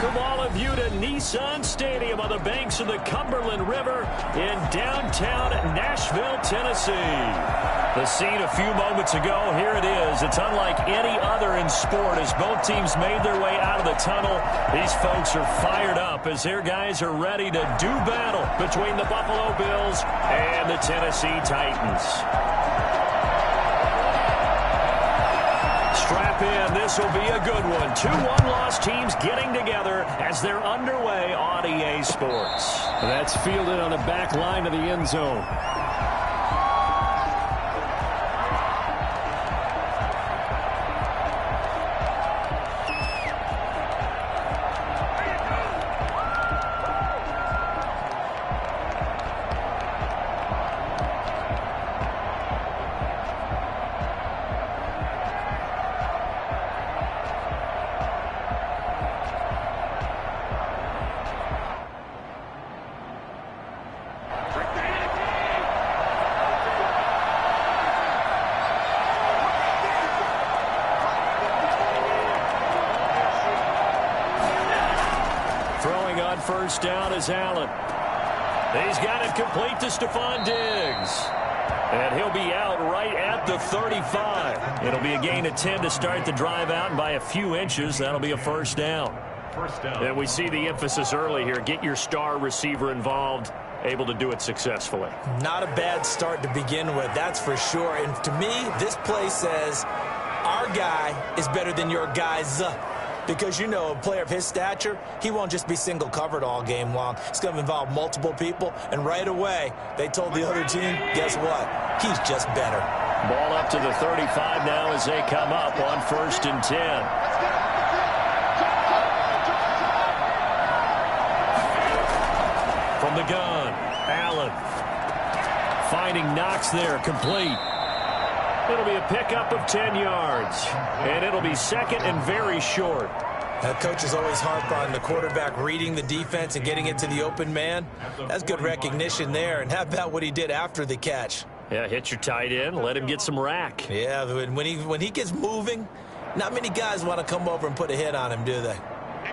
Welcome all of you to Nissan Stadium on the banks of the Cumberland River in downtown Nashville, Tennessee. The scene a few moments ago, here it is. It's unlike any other in sport as both teams made their way out of the tunnel. These folks are fired up as their guys are ready to do battle between the Buffalo Bills and the Tennessee Titans. Strap in. This will be a good one. Two one-loss teams getting together as they're underway on EA Sports. That's fielded on the back line of the end zone. First down is Allen. He's got it complete to Stephon Diggs. And he'll be out right at the 35. It'll be a gain of 10 to start the drive out, and by a few inches, that'll be a first down. And we see the emphasis early here. Get your star receiver involved, able to do it successfully. Not a bad start to begin with, that's for sure. And to me, this play says our guy is better than your guys. Because, you know, a player of his stature, he won't just be single covered all game long. It's going to involve multiple people. And right away, they told the other team, guess what? He's just better. Ball up to the 35 now as they come up on 1st and 10. From the gun, Allen. Finding Knox there, complete. It'll be a pickup of 10 yards. And it'll be second and very short. That coach is always harp on the quarterback reading the defense and getting it to the open man. That's good recognition there. And how about what he did after the catch? Yeah, hit your tight end, let him get some rack. Yeah, when he gets moving, not many guys want to come over and put a hit on him, do they?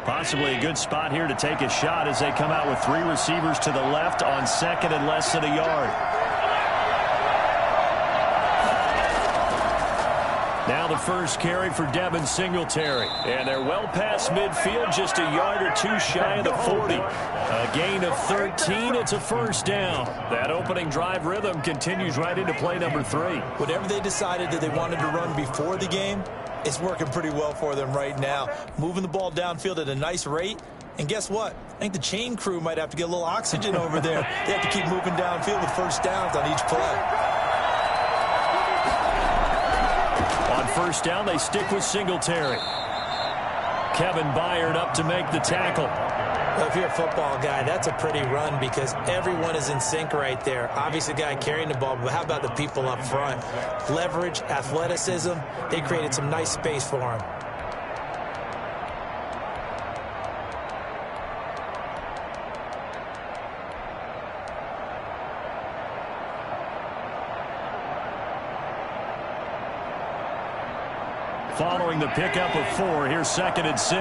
Possibly a good spot here to take a shot as they come out with 3 receivers to the left on second and less than a yard. Now the first carry for Devin Singletary. And they're well past midfield, just a yard or two shy of the 40. A gain of 13, it's a first down. That opening drive rhythm continues right into play number 3. Whatever they decided that they wanted to run before the game, it's working pretty well for them right now. Moving the ball downfield at a nice rate. And guess what? I think the chain crew might have to get a little oxygen over there. They have to keep moving downfield with first downs on each play. On first down, they stick with Singletary. Kevin Byard up to make the tackle. Well, if you're a football guy, that's a pretty run because everyone is in sync right there. Obviously, the guy carrying the ball, but how about the people up front? Leverage, athleticism, they created some nice space for him. Following the pickup of 4, here's 2nd and 6. A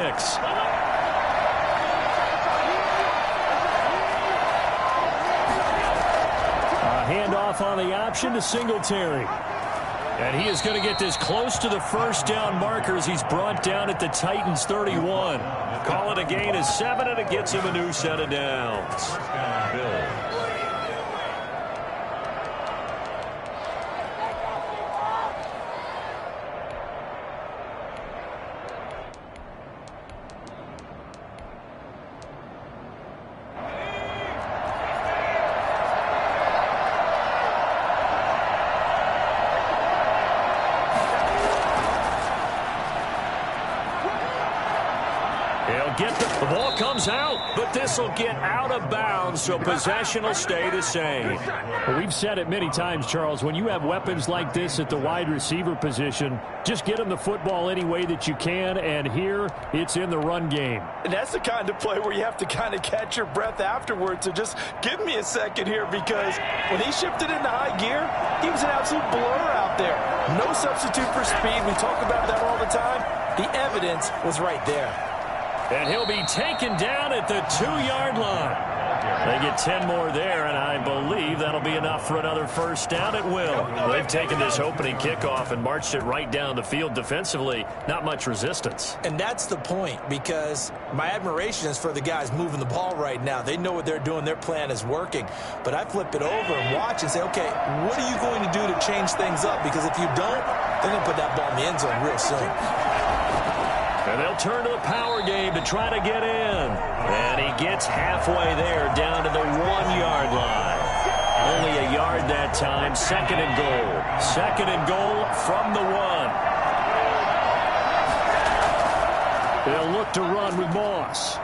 handoff on the option to Singletary. And he is going to get this close to the first down markers. He's brought down at the Titans 31. Call it a gain of 7, and it gets him a new set of downs. Bill. The ball comes out, but this will get out of bounds, so possession will stay the same. Well, we've said it many times, Charles, when you have weapons like this at the wide receiver position, just get them the football any way that you can, and here it's in the run game. And that's the kind of play where you have to kind of catch your breath afterwards. So just give me a second here, because when he shifted into high gear, he was an absolute blur out there. No substitute for speed. We talk about that all the time. The evidence was right there. And he'll be taken down at the 2-yard line. They get 10 more there, and I believe that'll be enough for another first down at will. They've taken this opening kickoff and marched it right down the field defensively. Not much resistance. And that's the point, because my admiration is for the guys moving the ball right now. They know what they're doing. Their plan is working. But I flip it over and watch and say, okay, what are you going to do to change things up? Because if you don't, they're going to put that ball in the end zone real soon. And they'll turn to the power game to try to get in. And he gets halfway there, down to the 1-yard line. Only a yard that time. Second and goal. Second and goal from the 1. They'll look to run with Moss.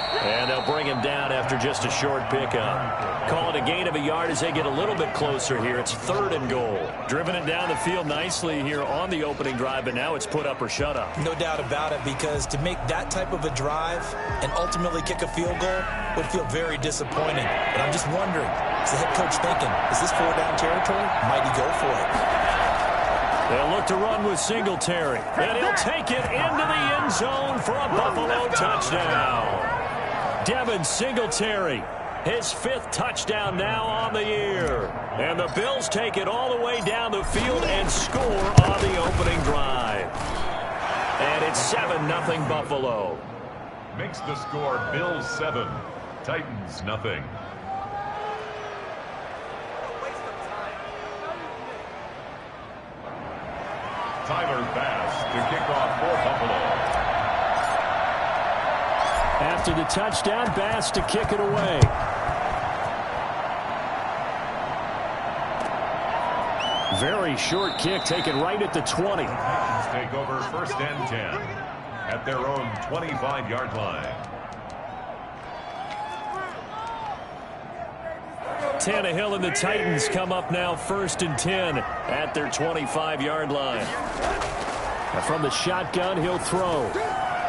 And they'll bring him down after just a short pickup. Call it a gain of a yard as they get a little bit closer here. It's third and goal. Driven it down the field nicely here on the opening drive, but now it's put up or shut up. No doubt about it, because to make that type of a drive and ultimately kick a field goal would feel very disappointing. But I'm just wondering, is the head coach thinking, is this 4-down territory? Might he go for it? They'll look to run with Singletary. And he'll take it into the end zone for a Buffalo touchdown. Devin Singletary, his 5th touchdown now on the year. And the Bills take it all the way down the field and score on the opening drive. And it's 7-0 Buffalo. Makes the score Bills 7, Titans nothing. Tyler Bass to kick off for Buffalo. After the touchdown, Bass to kick it away. Very short kick, taken right at the 20. Take over first and 10 at their own 25-yard line. Tannehill and the Titans come up now first and 10 at their 25-yard line. And from the shotgun, he'll throw.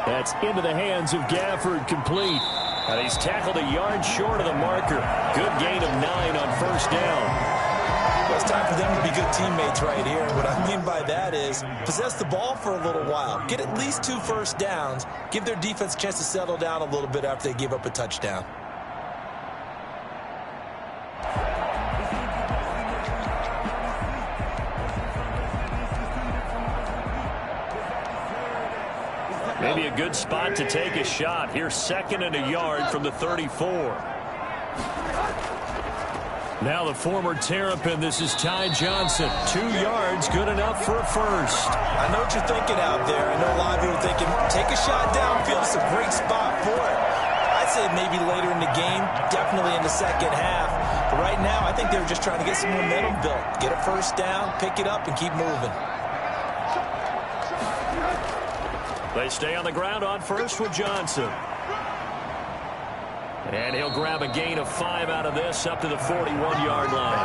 That's into the hands of Gafford, complete. And he's tackled a yard short of the marker. Good gain of 9 on first down. Well, it's time for them to be good teammates right here. What I mean by that is possess the ball for a little while. Get at least 2 first downs. Give their defense a chance to settle down a little bit after they give up a touchdown. Maybe a good spot to take a shot. Here's 2nd and a yard from the 34. Now the former Terrapin, this is Ty Johnson. 2 yards, good enough for a first. I know what you're thinking out there. I know a lot of people are thinking, take a shot downfield. It's a great spot for it. I'd say maybe later in the game, definitely in the second half. But right now, I think they were just trying to get some momentum built. Get a first down, pick it up, and keep moving. They stay on the ground on first with Johnson. And he'll grab a gain of 5 out of this up to the 41-yard line.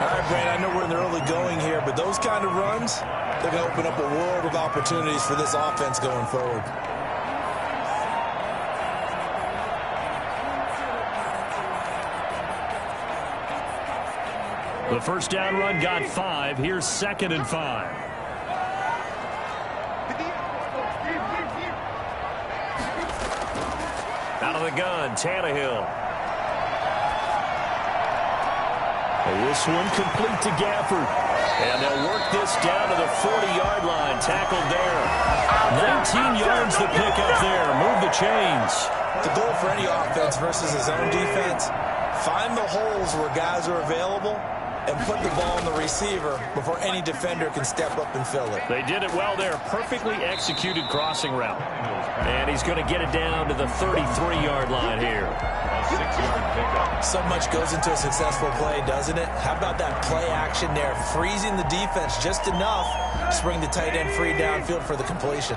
All right, Brandon, I know we're in the early going here, but those kind of runs, they're going to open up a world of opportunities for this offense going forward. The first down run got 5. Here's 2nd and 5. Out of the gun, Tannehill. And this one complete to Gafford. And they'll work this down to the 40-yard line. Tackled there. 19 yards to pick up there. Move the chains. The goal for any offense versus his own defense, find the holes where guys are available and put the ball in the receiver before any defender can step up and fill it. They did it well there. Perfectly executed crossing route. And he's going to get it down to the 33-yard line here. A 6-yard pickup. So much goes into a successful play, doesn't it? How about that play action there? Freezing the defense just enough to bring the tight end free downfield for the completion.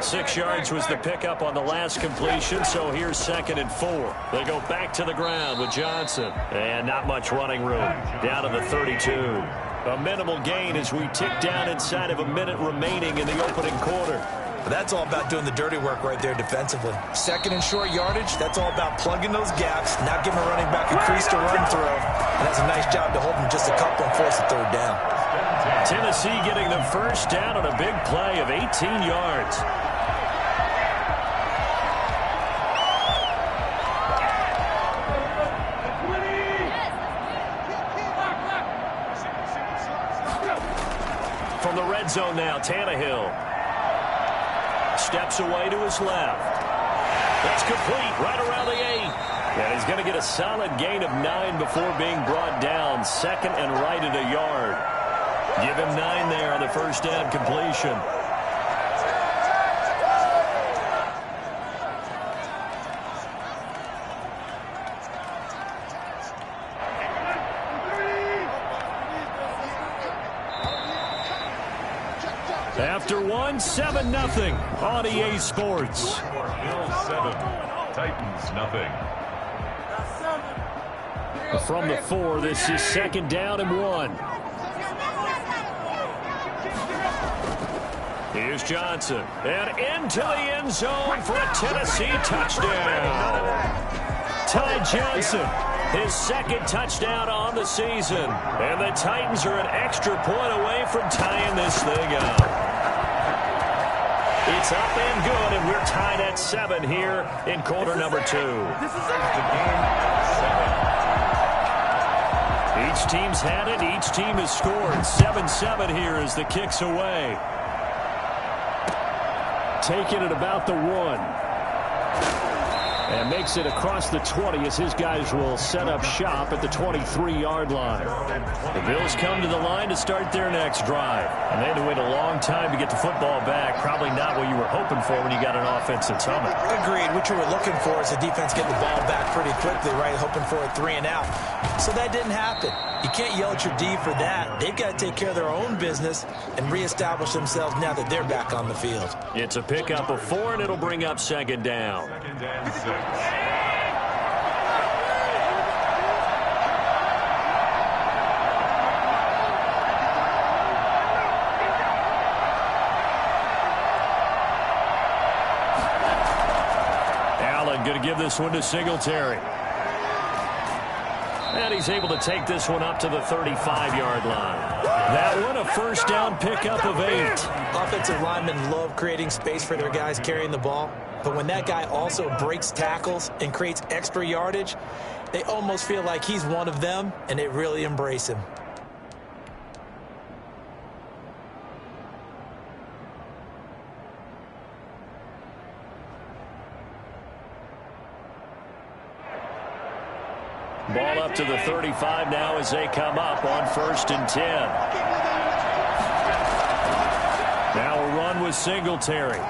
6 yards was the pickup on the last completion, so here's 2nd and 4. They go back to the ground with Johnson. And not much running room. Down to the 32. A minimal gain as we tick down inside of a minute remaining in the opening quarter. But that's all about doing the dirty work right there defensively. 2nd and short yardage, that's all about plugging those gaps, not giving a running back a crease to run through. And that's a nice job to hold him just a couple and force a 3rd down. Tennessee getting the first down on a big play of 18 yards. from the red zone now. Tannehill steps away to his left. That's complete right around the 8. And he's going to get a solid gain of 9 before being brought down. Second and right at a yard. Give him 9 there on the first down completion. After 7-0 on EA Sports. Bills 7, Titans nothing. From the 4, this is second down and 1. Here's Johnson. And into the end zone for a Tennessee touchdown. Ty Johnson, his second touchdown on the season. And the Titans are an extra point away from tying this thing up. It's up and good, and we're tied at 7 here in quarter number 2. Each team's had it. Each team has scored. 7-7 here as the kick's away. Taking it about the 1. And makes it across the 20 as his guys will set up shop at the 23-yard line. The Bills come to the line to start their next drive. And they had to wait a long time to get the football back. Probably not what you were hoping for when you got an offense that's humming. Agreed. What you were looking for is the defense getting the ball back pretty quickly, right? Hoping for a 3 and out. So that didn't happen. You can't yell at your D for that. They've got to take care of their own business and reestablish themselves now that they're back on the field. It's a pickup of 4, and it'll bring up second down. Second and 6. Allen going to give this one to Singletary. And he's able to take this one up to the 35-yard line. That one, a first down pickup of 8. Offensive linemen love creating space for their guys carrying the ball. But when that guy also breaks tackles and creates extra yardage, they almost feel like he's one of them, and they really embrace him. Ball up to the 35 now as they come up on 1st and 10. Now a run with Singletary.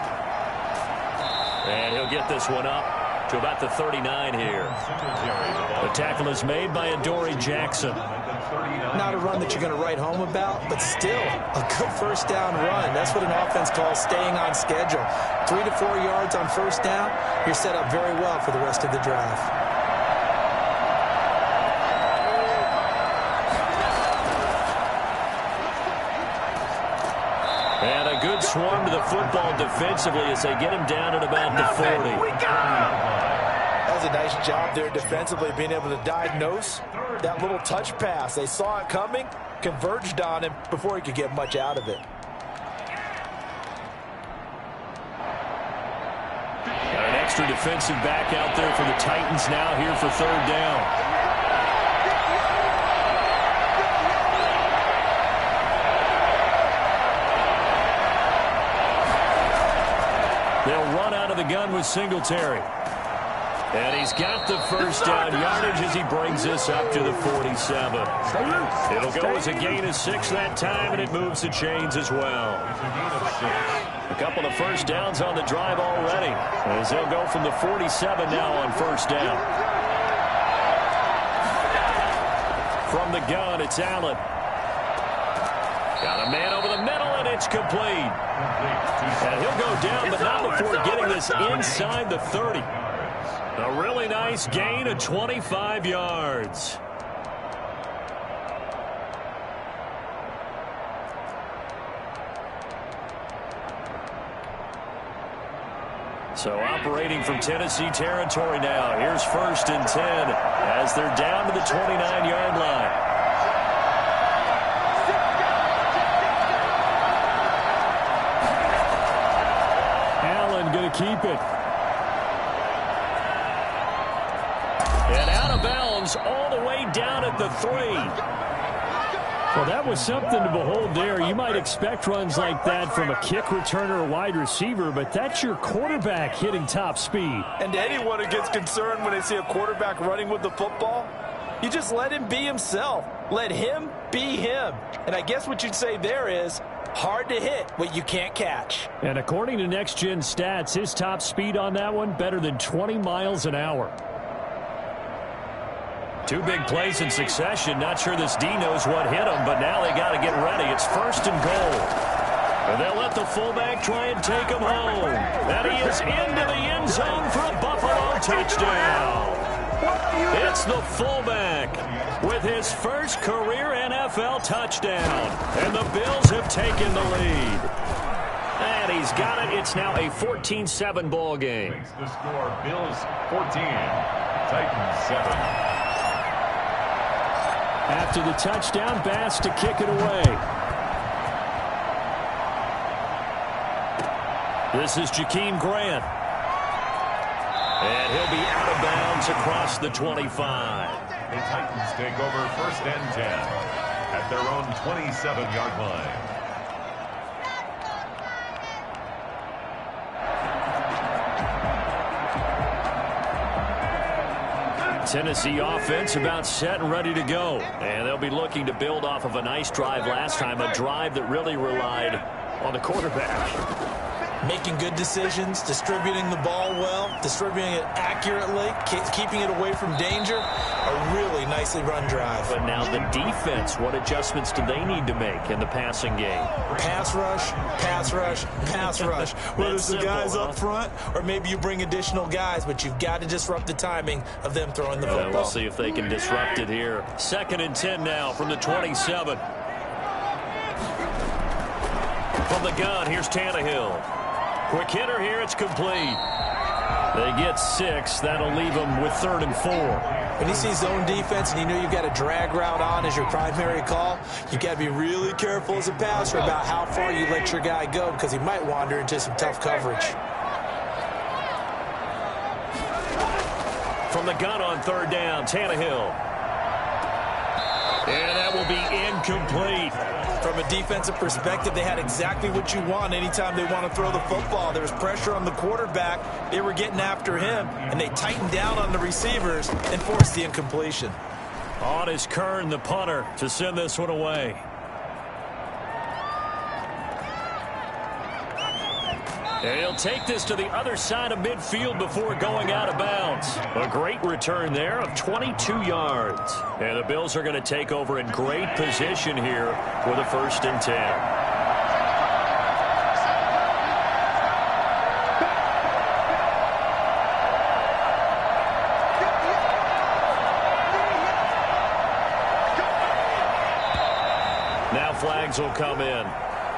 And he'll get this one up to about the 39 here. The tackle is made by Adoree Jackson. Not a run that you're going to write home about, but still a good first down run. That's what an offense calls staying on schedule. 3 to 4 yards on first down, you're set up very well for the rest of the drive. And a good swarm to the football defensively as they get him down at about the 40. That was a nice job there defensively, being able to diagnose that little touch pass. They saw it coming, converged on him before he could get much out of it. Got an extra defensive back out there for the Titans now here for 3rd down. They'll run out of the gun with Singletary. And he's got the first down yardage as he brings this up to the 47. It'll go as a gain of 6 that time, and it moves the chains as well. A couple of first downs on the drive already, as they'll go from the 47 now on first down. From the gun, it's Allen. Got a man over the middle, and it's complete. And he'll go down, but not before getting this inside the 30. A really nice gain of 25 yards. So operating from Tennessee territory now. Here's 1st and 10 as they're down to the 29-yard line. Going to keep it. And out of bounds all the way down at the 3. Well, that was something to behold there. You might expect runs like that from a kick returner or wide receiver, but that's your quarterback hitting top speed. And to anyone who gets concerned when they see a quarterback running with the football, you just let him be himself. Let him be him. And I guess what you'd say there is hard to hit what you can't catch. And according to Next Gen Stats, his top speed on that one better than 20 miles an hour. Two big plays in succession. Not sure this D knows what hit him, but now they got to get ready. It's 1st and goal. And they'll let the fullback try and take him home. And he is into the end zone for a Buffalo touchdown. It's the fullback with his first career NFL touchdown. And the Bills have taken the lead. And he's got it. It's now a 14-7 ball game. Makes the score Bills 14, Titans 7. After the touchdown, Bass to kick it away. This is Jakeem Grant. And he'll be out of bounds across the 25. The Titans take over 1st and 10 at their own 27-yard line. Tennessee offense about set and ready to go. And they'll be looking to build off of a nice drive last time, a drive that really relied on the quarterback. Making good decisions, distributing the ball well, distributing it accurately, keeping it away from danger. A really nicely run drive. But now the defense, what adjustments do they need to make in the passing game? Pass rush, pass rush, pass rush. Whether it's the guys up front or maybe you bring additional guys, but you've got to disrupt the timing of them throwing the football. We'll see if they can disrupt it here. 2nd and 10 now from the 27. From the gun, here's Tannehill. Quick hitter here, it's complete. They get 6. That'll leave them with 3rd and 4. When you see zone defense and you know you've got a drag route on as your primary call, you've got to be really careful as a passer about how far you let your guy go because he might wander into some tough coverage. From the gun on 3rd down, Tannehill. And that will be incomplete. From a defensive perspective, they had exactly what you want anytime they want to throw the football. There was pressure on the quarterback. They were getting after him, and they tightened down on the receivers and forced the incompletion. On is Kern, the punter, to send this one away. And he'll take this to the other side of midfield before going out of bounds. A great return there of 22 yards. And the Bills are going to take over in great position here with a 1st and 10. Now flags will come in.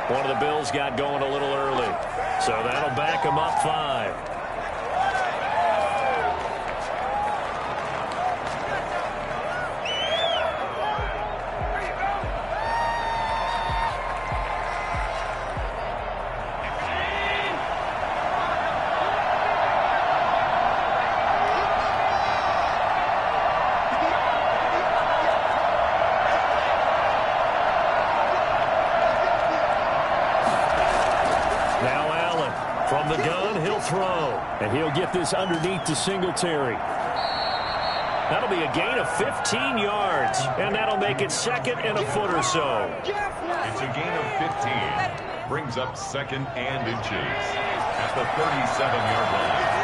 One of the Bills got going a little early, so that'll back them up 5. From the gun, he'll throw. And he'll get this underneath to Singletary. That'll be a gain of 15 yards, and that'll make it 2nd and a foot or so. It's a gain of 15. Brings up 2nd and inches at the 37-yard line.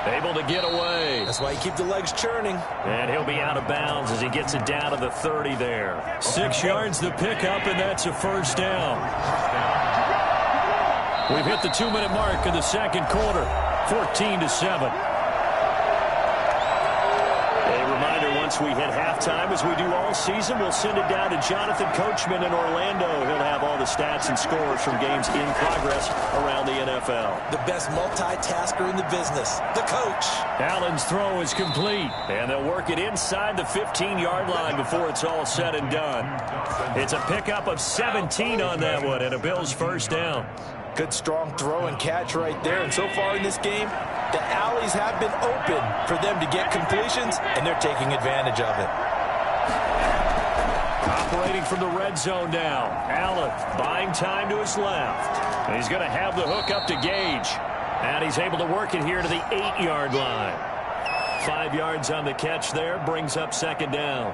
Able to get away. That's why you keep the legs churning. And he'll be out of bounds as he gets it down to the 30 there. 6 yards the pickup, and that's a 1st down. We've hit the 2-minute mark in the 2nd quarter. 14-7. A reminder, once we hit halftime, as we do all season, we'll send it down to Jonathan Coachman in Orlando. He'll have all the stats and scores from games in progress around the NFL. The best multitasker in the business, the coach. Allen's throw is complete, and they'll work it inside the 15-yard line before it's all said and done. It's a pickup of 17 on that one, and a Bills first down. Good strong throw and catch right there. And so far in this game, the alleys have been open for them to get completions, and they're taking advantage of it. Operating from the red zone now. Allen buying time to his left. And he's going to have the hook up to Gage. And he's able to work it here to the 8-yard line. 5 yards on the catch there, brings up second down.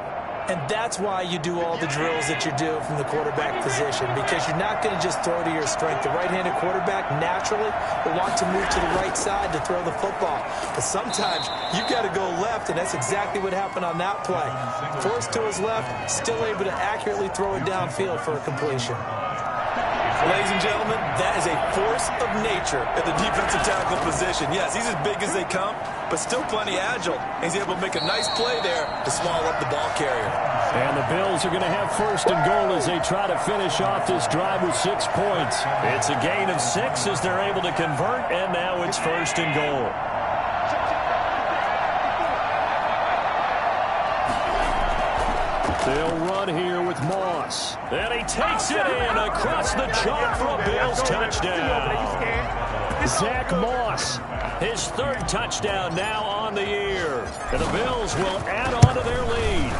And that's why you do all the drills that you do from the quarterback position, because you're not going to just throw to your strength. The right-handed quarterback naturally will want to move to the right side to throw the football. But sometimes you've got to go left, and that's exactly what happened on that play. Forced to his left, still able to accurately throw it downfield for a completion. Ladies and gentlemen, that is a force of nature at the defensive tackle position. Yes, he's as big as they come, but still plenty agile. He's able to make a nice play there to swallow up the ball carrier. And the Bills are going to have first and goal as they try to finish off this drive with 6 points. It's a gain of 6 as they're able to convert, and now it's first and goal. They'll run here with Moss. And he takes it in across the chalk for a Bills touchdown. Zach Moss, his 3rd touchdown now on the year. And the Bills will add on to their lead.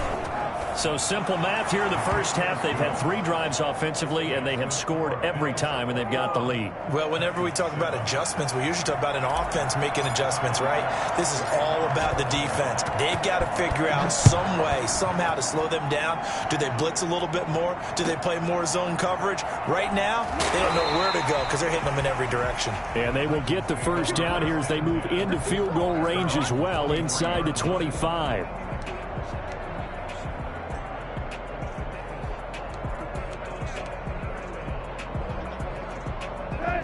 So simple math here in the first half. They've had 3 drives offensively, and they have scored every time, and they've got the lead. Well, whenever we talk about adjustments, we usually talk about an offense making adjustments, right? This is all about the defense. They've got to figure out some way, somehow to slow them down. Do they blitz a little bit more? Do they play more zone coverage? Right now, they don't know where to go because they're hitting them in every direction. And they will get the first down here as they move into field goal range as well, inside the 25.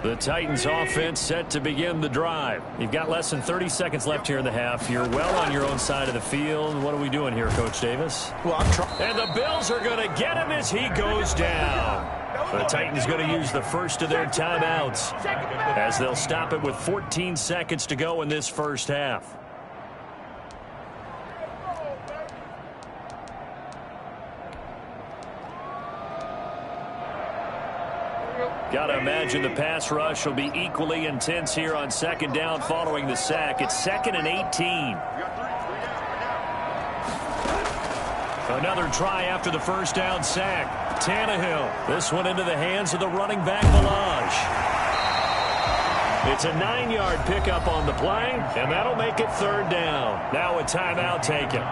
The Titans offense set to begin the drive. You've got less than 30 seconds left here in the half. You're well on your own side of the field. What are we doing here, Coach Davis? Well, I'm trying. And the Bills are going to get him as he goes down. The Titans going to use the first of their timeouts as they'll stop it with 14 seconds to go in this first half. Got to imagine the pass rush will be equally intense here on second down following the sack. It's 2nd and 18. Another try after the first down sack. Tannehill. This one into the hands of the running back, Ballage. It's a 9-yard pickup on the play, and that'll make it 3rd down. Now a timeout taken.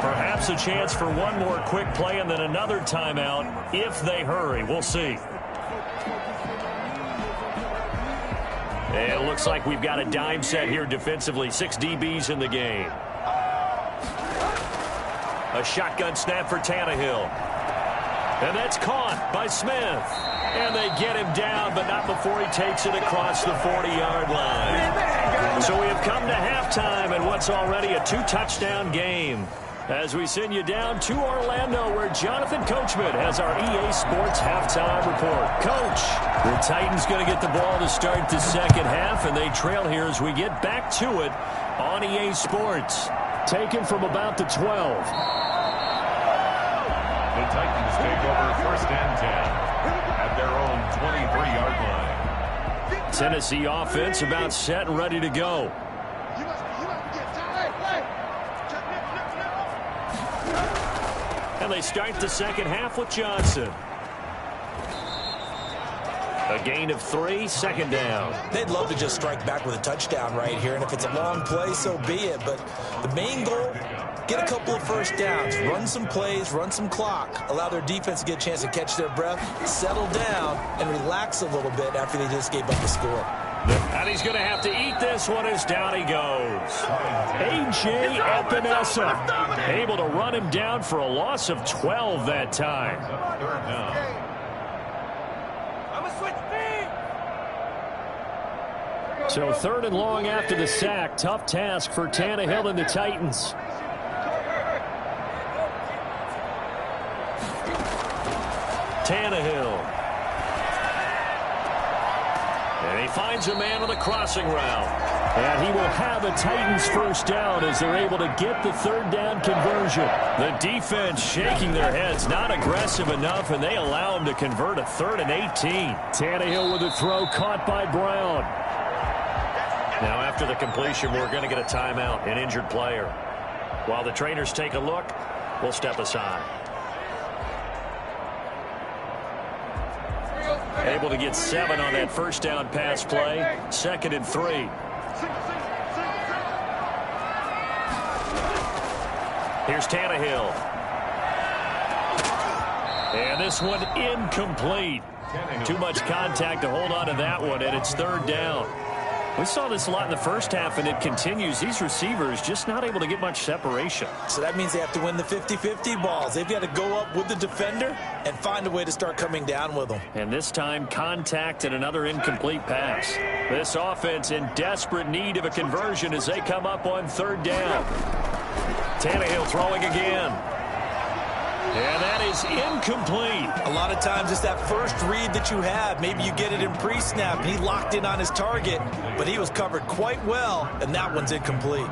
Perhaps a chance for one more quick play and then another timeout if they hurry. We'll see. And it looks like we've got a dime set here defensively. 6 DBs in the game. A shotgun snap for Tannehill. And that's caught by Smith. And they get him down, but not before he takes it across the 40-yard line. So we have come to halftime in what's already a 2-touchdown game. As we send you down to Orlando, where Jonathan Coachman has our EA Sports halftime report. Coach, the Titans going to get the ball to start the second half, and they trail here as we get back to it on EA Sports. Taken from about the 12. The Titans take over 1st and 10 at their own 23-yard line. Tennessee offense about set and ready to go. And they start the second half with Johnson. A gain of 3, 2nd down. They'd love to just strike back with a touchdown right here, and if it's a long play, so be it. But the main goal, get a couple of first downs, run some plays, run some clock, allow their defense to get a chance to catch their breath, settle down, and relax a little bit after they just gave up the score. And he's going to have to eat this one as down he goes. A.J. Epinesa able to run him down for a loss of 12 that time. So 3rd and long after the sack. Tough task for Tannehill and the Titans. Tannehill finds a man on the crossing route. And he will have a Titans first down as they're able to get the third down conversion. The defense shaking their heads, not aggressive enough, and they allow him to convert a 3rd and 18. Tannehill with a throw caught by Brown. Now after the completion, we're going to get a timeout, an injured player. While the trainers take a look, we'll step aside. Able to get 7 on that first down pass play. 2nd and 3. Here's Tannehill. And this one incomplete. Too much contact to hold on to that one, and it's 3rd down. We saw this a lot in the first half, and it continues. These receivers just not able to get much separation. So that means they have to win the 50-50 balls. They've got to go up with the defender and find a way to start coming down with them. And this time, contact and another incomplete pass. This offense in desperate need of a conversion as they come up on 3rd down. Tannehill throwing again. And that is incomplete. A lot of times it's that first read that you have. Maybe you get it in pre-snap, and he locked in on his target, but he was covered quite well, and that one's incomplete.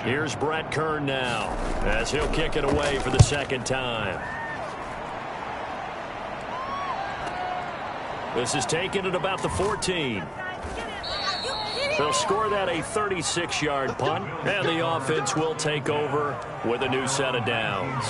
Here's Brett Kern now as he'll kick it away for the 2nd time. This is taken at about the 14. They'll score that a 36-yard punt, and the offense will take over with a new set of downs.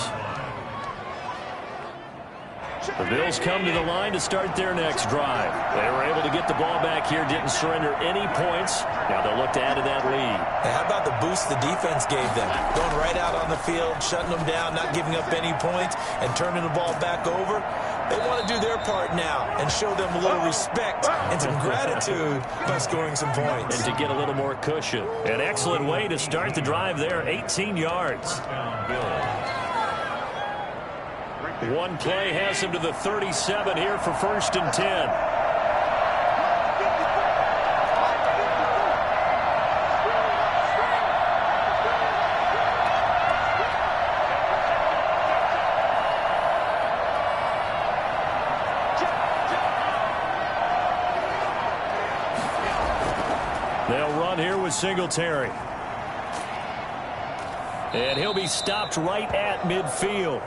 The Bills come to the line to start their next drive. They were able to get the ball back here, didn't surrender any points. Now they'll look to add to that lead. Hey, how about the boost the defense gave them? Going right out on the field, shutting them down, not giving up any points, and turning the ball back over. They want to do their part now and show them a little respect and some gratitude by scoring some points. And to get a little more cushion. An excellent way to start the drive there, 18 yards. One play has him to the 37 here for 1st and 10. They'll run here with Singletary. And he'll be stopped right at midfield.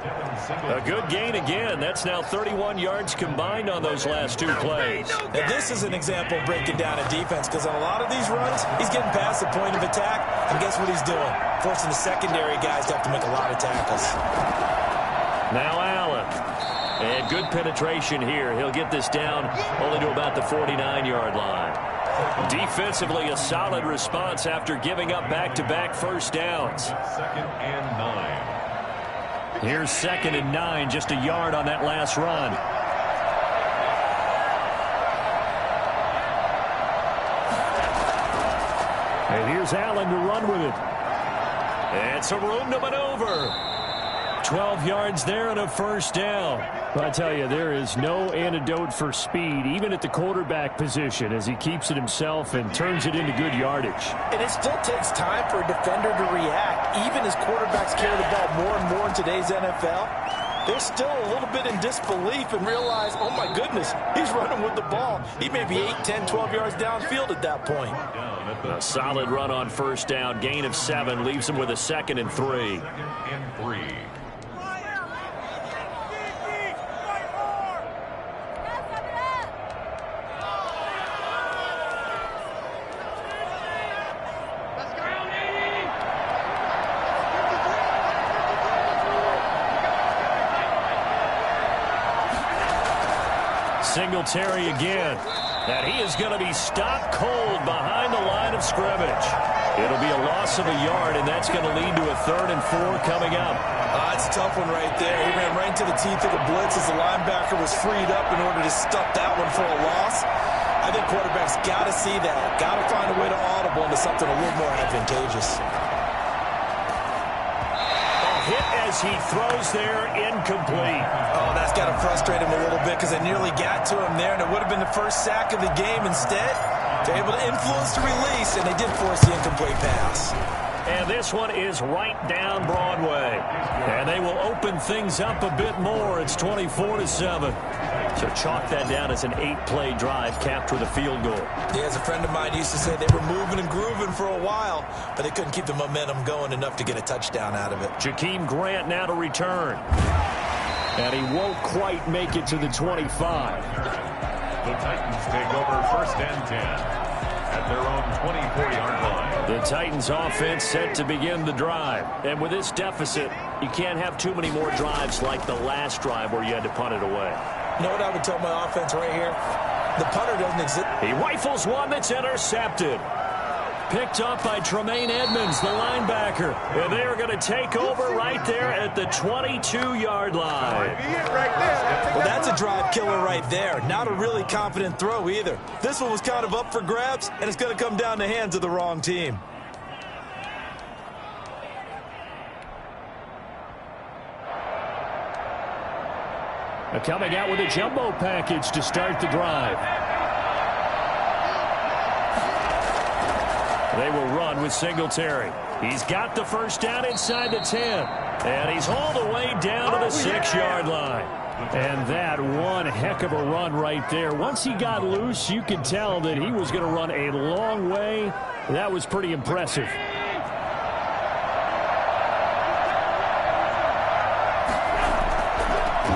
A good gain again. That's now 31 yards combined on those last 2 plays. Now this is an example of breaking down a defense, because on a lot of these runs, he's getting past the point of attack, and guess what he's doing? Forcing the secondary guys to have to make a lot of tackles. Now Allen. And good penetration here. He'll get this down only to about the 49-yard line. Defensively, a solid response after giving up back-to-back first downs. 2nd and 9. Here's 2nd and 9, just a yard on that last run. And here's Allen to run with it. And some room to maneuver. 12 yards there and a first down. I tell you, there is no antidote for speed, even at the quarterback position, as he keeps it himself and turns it into good yardage. And it still takes time for a defender to react. Even as quarterbacks carry the ball more and more in today's NFL, they're still a little bit in disbelief and realize, oh my goodness, he's running with the ball. He may be 8, 10, 12 yards downfield at that point. A solid run on first down, gain of 7, leaves him with a 2nd and 3. 2nd and 3. Singletary again. And he is going to be stopped cold behind the line of scrimmage. It'll be a loss of a yard, and that's going to lead to a 3rd and 4 coming up. It's a tough one right there. He ran right into the teeth of the blitz as the linebacker was freed up in order to stuff that one for a loss. I think quarterbacks got to see that. Got to find a way to audible into something a little more advantageous. Hit as he throws there, incomplete. Oh, that's got to frustrate him a little bit because they nearly got to him there, and it would have been the first sack of the game. Instead, they're able to influence the release, and they did force the incomplete pass. And this one is right down Broadway. And they will open things up a bit more. It's 24-7. So chalk that down as an 8-play drive capped with a field goal. Yeah, as a friend of mine used to say, they were moving and grooving for a while, but they couldn't keep the momentum going enough to get a touchdown out of it. Jakeem Grant now to return. And he won't quite make it to the 25. The Titans take over 1st and 10 at their own 24-yard line. The Titans offense set to begin the drive. And with this deficit, you can't have too many more drives like the last drive where you had to punt it away. You know what I would tell my offense right here? The punter doesn't exist. He rifles one that's intercepted. Picked up by Tremaine Edmonds, the linebacker. And they are going to take over right there at the 22-yard line. Well, that's a drive killer right there. Not a really confident throw either. This one was kind of up for grabs, and it's going to come down the hands of the wrong team. Coming out with a jumbo package to start the drive. They will run with Singletary. He's got the first down inside the 10. And he's all the way down to the 6-yard line. And that one heck of a run right there. Once he got loose, you could tell that he was going to run a long way. That was pretty impressive.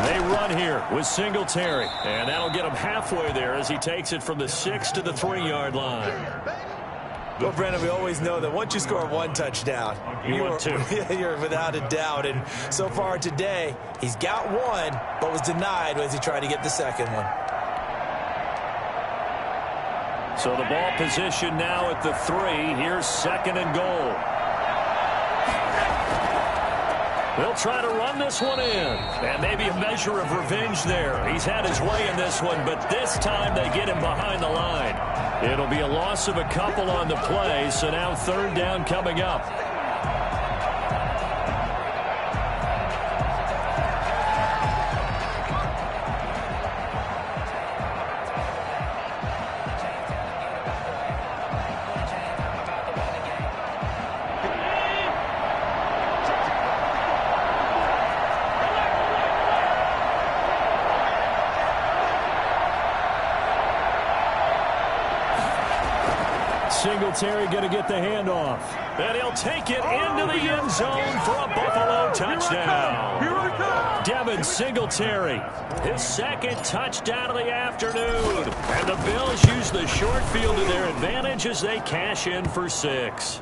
They run here with Singletary. And that'll get him halfway there as he takes it from the 6 to the 3-yard line. Well, Brandon, we always know that once you score one touchdown, you're without a doubt. And so far today, he's got one, but was denied as he tried to get the second one. So the ball position now at the 3. Here's 2nd and goal. They'll try to run this one in. And maybe a measure of revenge there. He's had his way in this one, but this time they get him behind the line. It'll be a loss of a couple on the play, so now 3rd down coming up. Singletary going to get the handoff. And he'll take it into the end zone for a Buffalo touchdown. Devin Singletary, his 2nd touchdown of the afternoon. And the Bills use the short field to their advantage as they cash in for 6.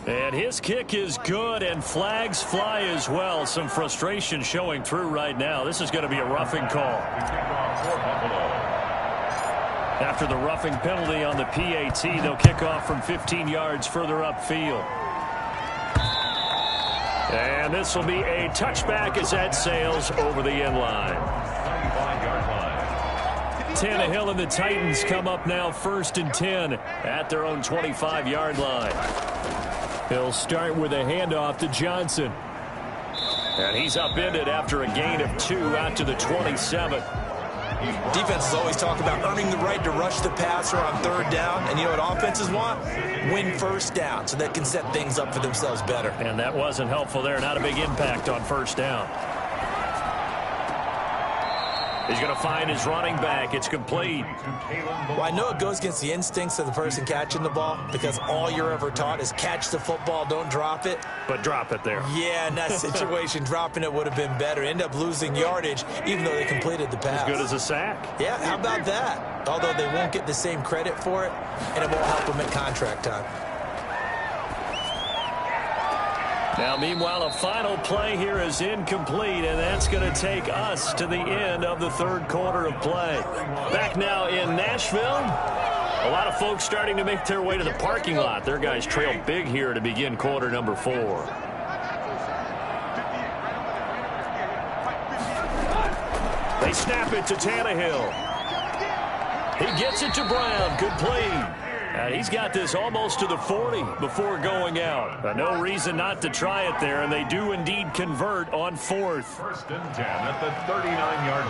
And his kick is good, and flags fly as well. Some frustration showing through right now. This is going to be a roughing call. After the roughing penalty on the PAT, they'll kick off from 15 yards further upfield. And this will be a touchback as that sails over the end line. Tannehill and the Titans come up now 1st and 10 at their own 25-yard line. He'll start with a handoff to Johnson. And he's upended after a gain of 2 out to the 27. Defenses always talk about earning the right to rush the passer on 3rd down. And you know what offenses want? Win 1st down so they can set things up for themselves better. And that wasn't helpful there. Not a big impact on 1st down. He's going to find his running back. It's complete. Well, I know it goes against the instincts of the person catching the ball because all you're ever taught is catch the football, don't drop it. But drop it there. Yeah, in that situation, dropping it would have been better. End up losing yardage even though they completed the pass. As good as a sack. Yeah, how about that? Although they won't get the same credit for it, and it won't help them at contract time. Now, meanwhile, a final play here is incomplete, and that's going to take us to the end of the 3rd quarter of play. Back now in Nashville. A lot of folks starting to make their way to the parking lot. Their guys trail big here to begin quarter number 4. They snap it to Tannehill. He gets it to Brown. Good play. He's got this almost to the 40 before going out. No reason not to try it there, and they do indeed convert on 4th. 1st and 10 at the 39-yard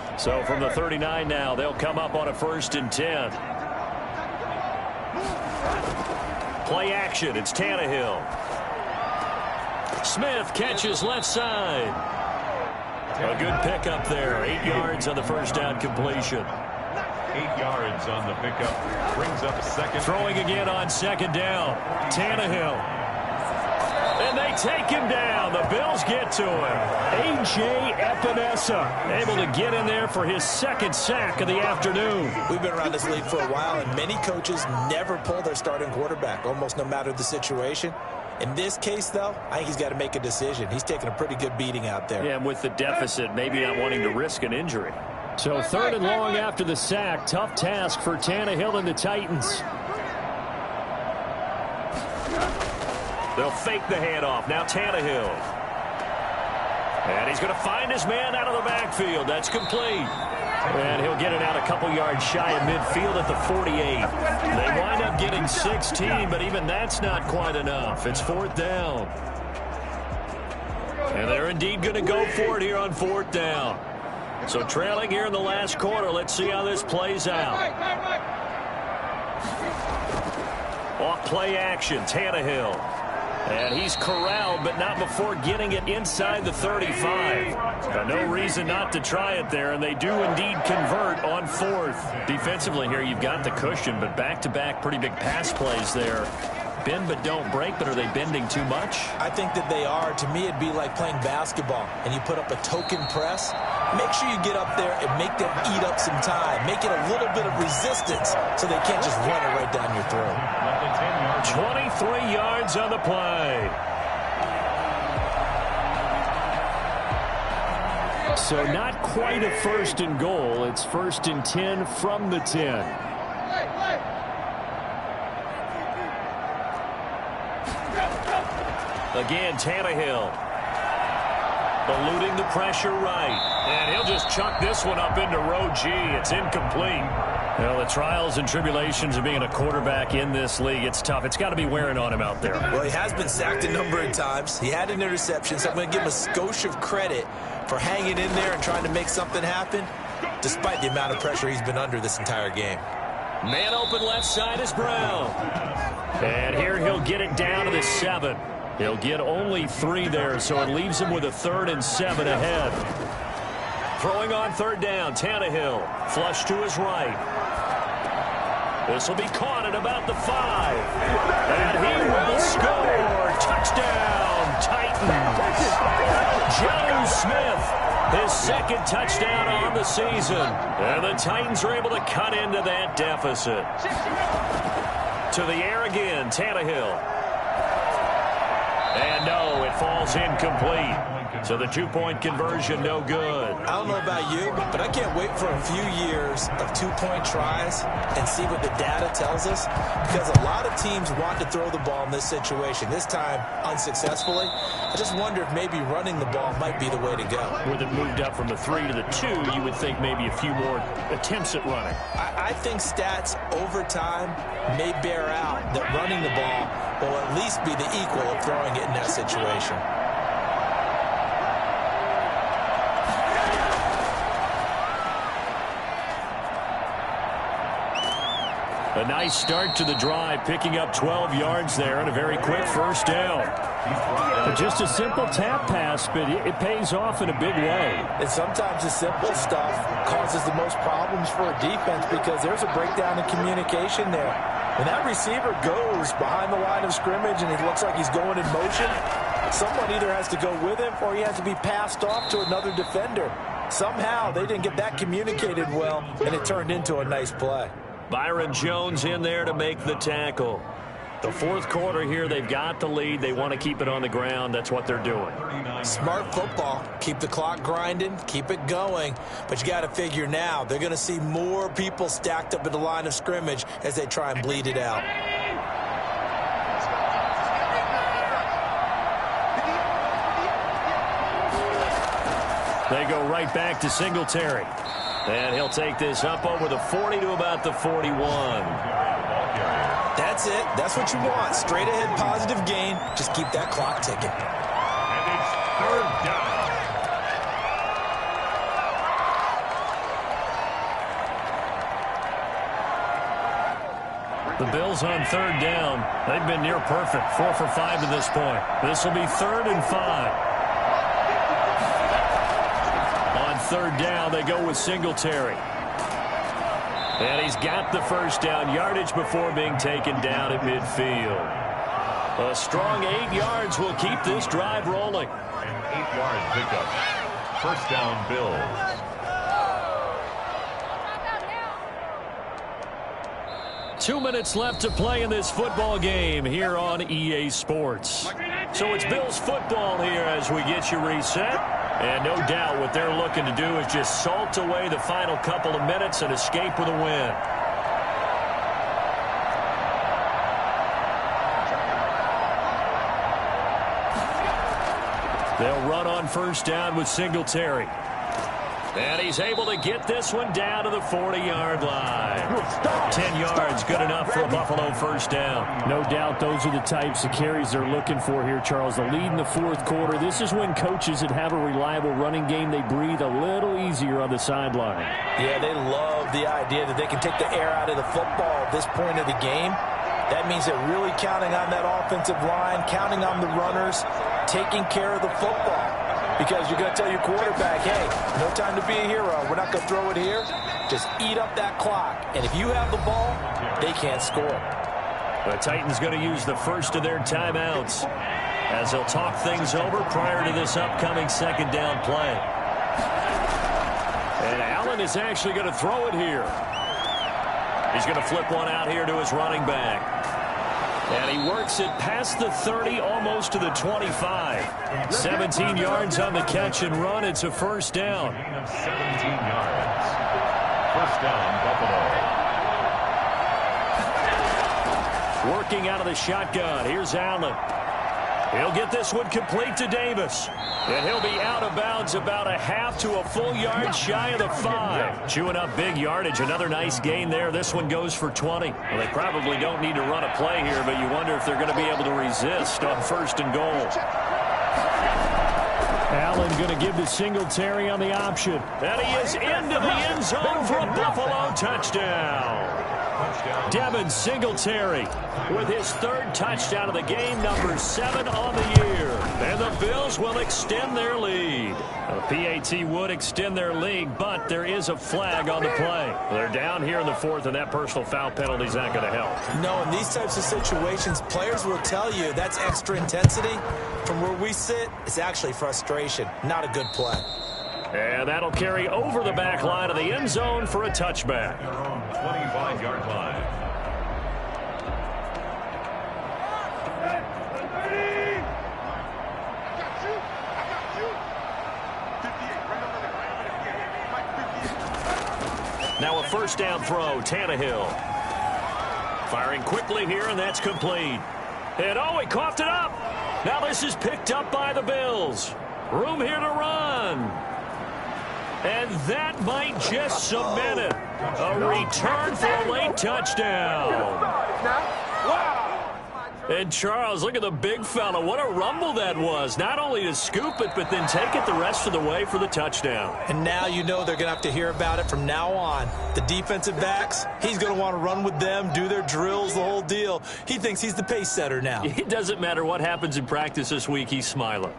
line. So from the 39 now, they'll come up on a 1st and 10. Play action. It's Tannehill. Smith catches left side. A good pickup there. 8 yards on the first down completion. 8 yards on the pickup. Brings up second. Throwing again on second down. Tannehill. And they take him down. The Bills get to him. A.J. Epinesa able to get in there for his second sack of the afternoon. We've been around this league for a while, and many coaches never pull their starting quarterback, almost no matter the situation. In this case, though, I think he's got to make a decision. He's taking a pretty good beating out there. Yeah, and with the deficit, maybe not wanting to risk an injury. So 3rd and long after the sack. Tough task for Tannehill and the Titans. They'll fake the handoff. Now Tannehill. And he's going to find his man out of the backfield. That's complete. And he'll get it out a couple yards shy of midfield at the 48. They wind up getting 16, but even that's not quite enough. It's 4th down. And they're indeed going to go for it here on 4th down. So trailing here in the last quarter. Let's see how this plays out. Off play action, Tannehill. And he's corralled, but not before getting it inside the 35. No reason not to try it there, and they do indeed convert on 4th. Defensively here, you've got the cushion, but back-to-back pretty big pass plays there. Bend but don't break, but are they bending too much? I think that they are. To me, it'd be like playing basketball, and you put up a token press. Make sure you get up there and make them eat up some time. Make it a little bit of resistance so they can't just run it right down your throat. 23 yards on the play. So not quite a 1st and goal. It's 1st and 10 from the 10. Again, Tannehill. Eluding the pressure right. And he'll just chuck this one up into row G. It's incomplete. Well, the trials and tribulations of being a quarterback in this league, it's tough. It's got to be wearing on him out there. Well, he has been sacked a number of times. He had an interception, so I'm going to give him a skosh of credit for hanging in there and trying to make something happen, despite the amount of pressure he's been under this entire game. Man open left side is Brown. And here he'll get it down to the 7. He'll get only 3 there, so it leaves him with a 3rd and 7 ahead. Throwing on 3rd down, Tannehill. Flush to his right. This will be caught at about the 5. And he will score. Touchdown, Titans. Joe Smith, his 2nd touchdown on the season. And the Titans are able to cut into that deficit. To the air again, Tannehill. And no, it falls incomplete. So the 2-point conversion, no good. I don't know about you, but I can't wait for a few years of 2-point tries and see what the data tells us, because a lot of teams want to throw the ball in this situation, this time unsuccessfully. I just wonder if maybe running the ball might be the way to go. With it moved up from the 3 to the 2, you would think maybe a few more attempts at running. I think stats over time may bear out that running the ball will at least be the equal of throwing it in that situation. A nice start to the drive, picking up 12 yards there and a very quick 1st down. Just a simple tap pass, but it pays off in a big way. And sometimes the simple stuff causes the most problems for a defense because there's a breakdown in communication there. When that receiver goes behind the line of scrimmage and he looks like he's going in motion, someone either has to go with him or he has to be passed off to another defender. Somehow they didn't get that communicated well, and it turned into a nice play. Byron Jones in there to make the tackle. The 4th quarter here, they've got the lead. They want to keep it on the ground. That's what they're doing. Smart football. Keep the clock grinding. Keep it going. But you got to figure now, they're going to see more people stacked up at the line of scrimmage as they try and bleed it out. They go right back to Singletary. And he'll take this up over the 40 to about the 41. That's it. That's what you want. Straight ahead positive gain. Just keep that clock ticking. And it's 3rd down. The Bills on third down. They've been near perfect. 4 for 5 to this point. This will be 3rd and 5. On third down, they go with Singletary. And he's got the first down yardage before being taken down at midfield. A strong 8 yards will keep this drive rolling. An 8-yard pickup. First down, Bills. 2 minutes left to play in this football game here on EA Sports. So it's Bills football here as we get you reset. And no doubt what they're looking to do is just salt away the final couple of minutes and escape with a win. They'll run on first down with Singletary. And he's able to get this one down to the 40-yard line. 10 yards, good enough for a Buffalo first down. No doubt those are the types of carries they're looking for here, Charles. The lead in the fourth quarter. This is when coaches that have a reliable running game, they breathe a little easier on the sideline. Yeah, they love the idea that they can take the air out of the football at this point of the game. That means they're really counting on that offensive line, counting on the runners, taking care of the football. Because you're going to tell your quarterback, hey, no time to be a hero. We're not going to throw it here. Just eat up that clock. And if you have the ball, they can't score. The Titans going to use the first of their timeouts as they'll talk things over prior to this upcoming second down play. And Allen is actually going to throw it here. He's going to flip one out here to his running back. And he works it past the 30, almost to the 25. 17 yards on the catch and run. It's a first down. Gain of 17 yards. First down, Buffalo. Working out of the shotgun. Here's Allen. He'll get this one complete to Davis. And he'll be out of bounds about a half to a full yard shy of the 5. Chewing up big yardage. Another nice gain there. This one goes for 20. Well, they probably don't need to run a play here, but you wonder if they're going to be able to resist on first and goal. Allen going to give the Singletary on the option. And he is into the end zone for a Buffalo touchdown. Devin Singletary with his 3rd touchdown of the game, number 7 on the year. And the Bills will extend their lead. The PAT would extend their lead, but there is a flag on the play. They're down here in the 4th, and that personal foul penalty is not going to help. No, in these types of situations, players will tell you that's extra intensity. From where we sit, it's actually frustration, not a good play. And that'll carry over the back line of the end zone for a touchback. 25-yard line. Now a first down throw, Tannehill. Firing quickly here, and that's complete. And oh, he coughed it up. Now this is picked up by the Bills. Room here to run. And that might just cement it. A return for a late touchdown. And Charles, look at the big fella. What a rumble that was. Not only to scoop it, but then take it the rest of the way for the touchdown. And now you know they're going to have to hear about it from now on. The defensive backs, he's going to want to run with them, do their drills, the whole deal. He thinks he's the pace setter now. It doesn't matter what happens in practice this week. He's smiling.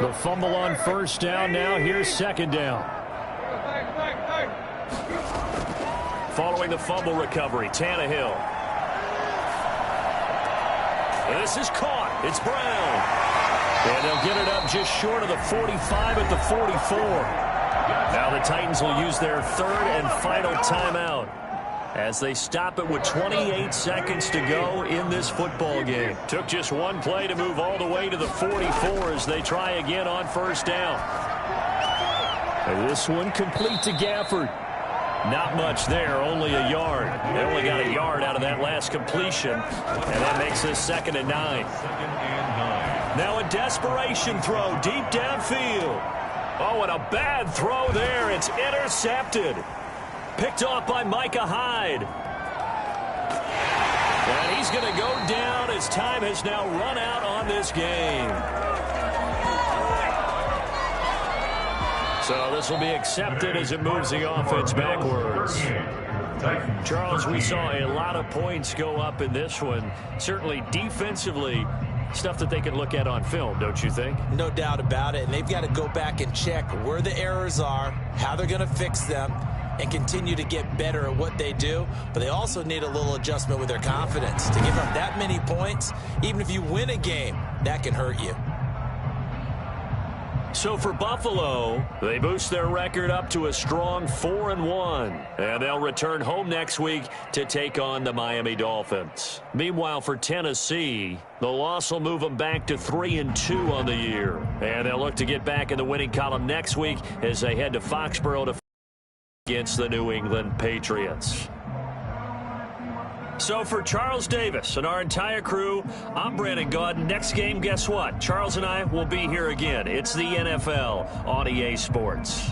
The fumble on first down. Now here's second down. Following the fumble recovery, Tannehill. This is caught. It's Brown. And they'll get it up just short of the 45 at the 44. Now the Titans will use their 3rd and final timeout as they stop it with 28 seconds to go in this football game. Took just one play to move all the way to the 44 as they try again on first down. And this one complete to Gafford. Not much there, only a yard. They only got a yard out of that last completion, and that makes this 2nd and 9. Now a desperation throw deep downfield. Oh, and a bad throw there. It's intercepted. Picked off by Micah Hyde. And he's going to go down as time has now run out on this game. So this will be accepted as it moves the offense backwards. Charles, we saw a lot of points go up in this one. Certainly defensively, stuff that they can look at on film, don't you think? No doubt about it. And they've got to go back and check where the errors are, how they're going to fix them, and continue to get better at what they do. But they also need a little adjustment with their confidence. To give up that many points, even if you win a game, that can hurt you. So for Buffalo, they boost their record up to a strong 4-1. And they'll return home next week to take on the Miami Dolphins. Meanwhile, for Tennessee, the loss will move them back to 3-2 on the year. And they'll look to get back in the winning column next week as they head to Foxborough to against the New England Patriots. So for Charles Davis and our entire crew, I'm Brandon Gaudin. Next game, guess what? Charles and I will be here again. It's the NFL on EA Sports.